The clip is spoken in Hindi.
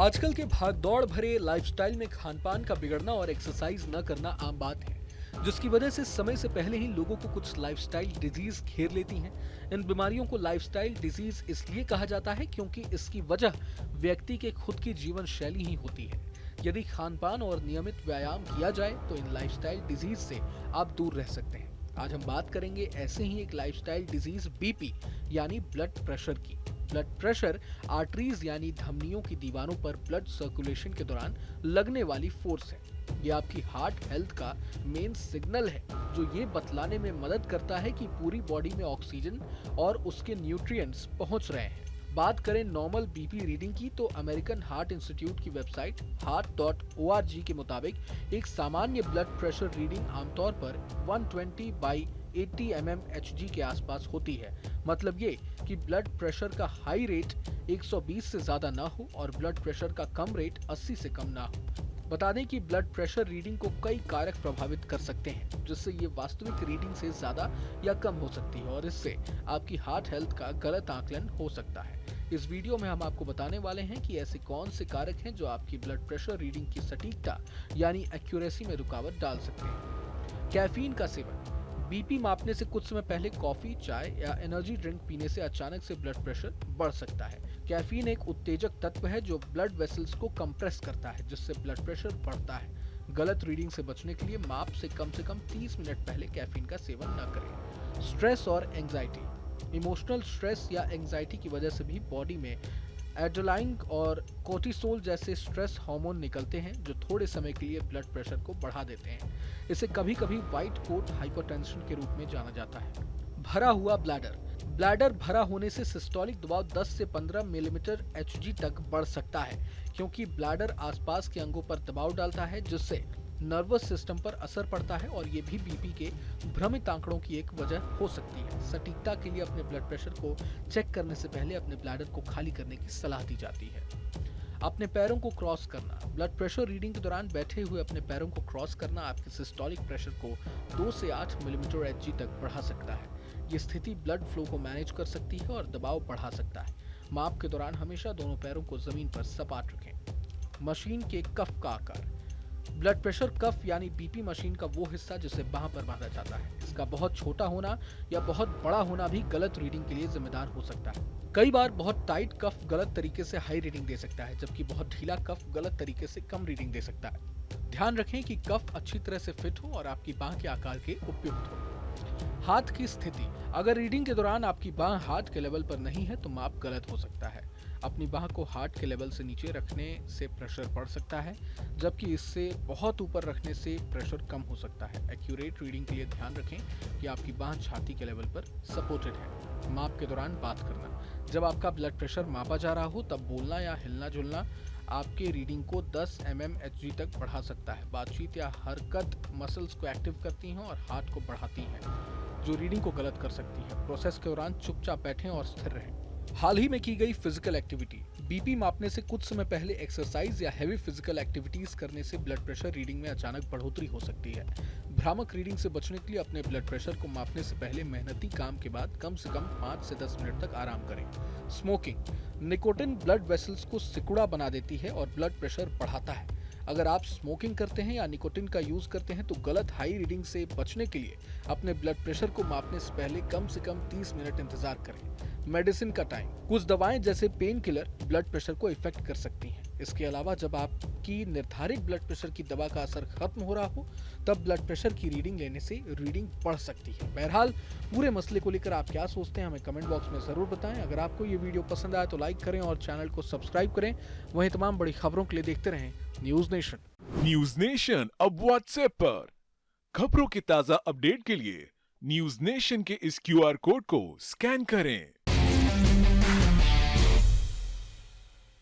आजकल के भागदौड़ भरे लाइफस्टाइल में खान-पान का बिगड़ना और एक्सरसाइज न करना आम बात है, जिसकी वजह से समय से पहले ही लोगों को कुछ लाइफस्टाइल डिजीज घेर लेती हैं। इन बीमारियों को लाइफस्टाइल डिजीज इसलिए कहा जाता है क्योंकि इसकी वजह व्यक्ति के खुद की जीवन शैली ही होती है। यदि खान-पान और नियमित व्यायाम किया जाए तो इन लाइफस्टाइल डिजीज से आप दूर रह सकते हैं। आज हम बात करेंगे ऐसे ही एक लाइफस्टाइल डिजीज बीपी यानी ब्लड प्रेशर की। ब्लड प्रेशर आर्टरीज यानी धमनियों की दीवारों पर ब्लड सर्कुलेशन के दौरान लगने वाली फोर्स है। ये आपकी हार्ट हेल्थ का मेन सिग्नल है, जो ये बतलाने में मदद करता है कि पूरी बॉडी में ऑक्सीजन और उसके न्यूट्रिएंट्स पहुंच रहे हैं। बात करें नॉर्मल बीपी रीडिंग की तो अमेरिकन हार्ट इंस्टीट्यूट की वेबसाइट heart.org के मुताबिक एक सामान्य ब्लड प्रेशर रीडिंग आमतौर पर 120/80 mmHg के आसपास होती है। मतलब ये कि ब्लड प्रेशर का हाई रेट 120 से ज्यादा ना हो और ब्लड प्रेशर का कम रेट 80 से कम ना हो। बता दें कि ब्लड प्रेशर रीडिंग को कई कारक प्रभावित कर सकते हैं, जिससे ये वास्तविक रीडिंग से ज्यादा या कम हो सकती है और इससे आपकी हार्ट हेल्थ का गलत आकलन हो सकता है। इस वीडियो में हम आपको बताने वाले हैं कि ऐसे कौन से कारक हैं जो आपकी ब्लड प्रेशर रीडिंग की सटीकता यानी एक्यूरेसी में रुकावट डाल सकते हैं। कैफीन का सेवन। बीपी मापने से कुछ समय पहले कॉफी, चाय या एनर्जी ड्रिंक पीने से अचानक से ब्लड प्रेशर बढ़ सकता है। कैफीन एक उत्तेजक तत्व है जो ब्लड वेसल्स को कंप्रेस करता है, जिससे ब्लड प्रेशर बढ़ता है। गलत रीडिंग से बचने के लिए माप से कम 30 मिनट पहले कैफीन का सेवन न करें। स्ट्रेस और एंजाइटी। इमोशनल स्ट्रेस या एंजाइटी की वजह से भी बॉडी में एड्रेनालाइन और कोर्टिसोल जैसे स्ट्रेस हार्मोन निकलते हैं, जो थोड़े समय के लिए ब्लड प्रेशर को बढ़ा देते हैं। इसे कभी कभी व्हाइट कोट हाइपरटेंशन के रूप में जाना जाता है। भरा हुआ ब्लैडर। ब्लैडर भरा होने से सिस्टोलिक दबाव 10 से 15 मिलीमीटर Hg तक बढ़ सकता है, क्योंकि ब्लैडर आसपास के अंगों पर दबाव डालता है, जिससे नर्वस सिस्टम पर असर पड़ता है और ये भी बीपी के भ्रमित आंकड़ों की एक वजह हो सकती है। सटीकता के लिए अपने ब्लड प्रेशर को चेक करने से पहले अपने ब्लैडर को खाली करने की सलाह दी जाती है। अपने पैरों को क्रॉस करना। ब्लड प्रेशर रीडिंग के दौरान बैठे हुए अपने पैरों को क्रॉस करना आपके सिस्टोलिक प्रेशर को 2 से 8 मिलीमीटर Hg तक बढ़ा सकता है। ये स्थिति ब्लड फ्लो को मैनेज कर सकती है और दबाव बढ़ा सकता है। माप के दौरान हमेशा दोनों पैरों को जमीन पर सपाट रखें। मशीन के कफ का आकार। ब्लड प्रेशर कफ यानी बीपी मशीन का वो हिस्सा जिसे बांह पर बांधा जाता है। इसका बहुत छोटा होना या बहुत बड़ा होना भी गलत रीडिंग के लिए जिम्मेदार हो सकता है। कई बार बहुत टाइट कफ गलत तरीके से हाई रीडिंग दे सकता है, जबकि बहुत ढीला कफ गलत तरीके से कम रीडिंग दे सकता है। ध्यान रखें कि कफ अच्छी तरह से फिट हो और आपकी बांह के आकार के उपयुक्त हो। हाथ की स्थिति। अगर रीडिंग के दौरान आपकी बांह हार्ट के लेवल पर नहीं है तो माप गलत हो सकता है। अपनी बांह को हार्ट के लेवल से नीचे रखने से प्रेशर बढ़ सकता है, जबकि इससे बहुत ऊपर रखने से प्रेशर कम हो सकता है। एक्यूरेट रीडिंग के लिए ध्यान रखें कि आपकी बांह छाती के लेवल पर सपोर्टेड है। माप के दौरान बात करना। जब आपका ब्लड प्रेशर मापा जा रहा हो तब बोलना या हिलना जुलना आपके रीडिंग को 10 mmHg तक बढ़ा सकता है। बातचीत या हरकत मसल्स को एक्टिव करती हैं और हार्ट को बढ़ाती हैं, जो रीडिंग को गलत कर सकती है। प्रोसेस के दौरान चुपचाप बैठें और स्थिर रहें। हाल ही में की गई फिजिकल एक्टिविटी। बीपी मापने से कुछ समय पहले एक्सरसाइज या हैवी फिजिकल एक्टिविटीज करने से ब्लड प्रेशर रीडिंग में अचानक बढ़ोतरी हो सकती है। भ्रामक रीडिंग से बचने के लिए अपने ब्लड प्रेशर को मापने से पहले मेहनती काम के बाद कम से कम 5 से 10 मिनट तक आराम करें। स्मोकिंग। निकोटिन ब्लड वेसल्स को सिकुड़ा बना देती है और ब्लड प्रेशर बढ़ाता है। अगर आप स्मोकिंग करते हैं या निकोटिन का यूज करते हैं तो गलत हाई रीडिंग से बचने के लिए अपने ब्लड प्रेशर को मापने से पहले कम से कम 30 मिनट इंतजार करें। मेडिसिन का टाइम। कुछ दवाएं जैसे पेन किलर ब्लड प्रेशर को इफेक्ट कर सकती हैं। इसके अलावा जब आपकी निर्धारित ब्लड प्रेशर की दवा का असर खत्म हो रहा हो तब ब्लड प्रेशर की रीडिंग लेने से रीडिंग बढ़ सकती है। बहरहाल पूरे मसले को लेकर आप क्या सोचते हैं हमें कमेंट बॉक्स में जरूर बताएं। अगर आपको ये वीडियो पसंद आया तो लाइक करें और चैनल को सब्सक्राइब करें। वहीं तमाम बड़ी खबरों के लिए देखते रहें न्यूज नेशन। न्यूज नेशन अब व्हाट्सएप पर खबरों की ताजा अपडेट के लिए न्यूज नेशन के इस QR कोड को स्कैन करें।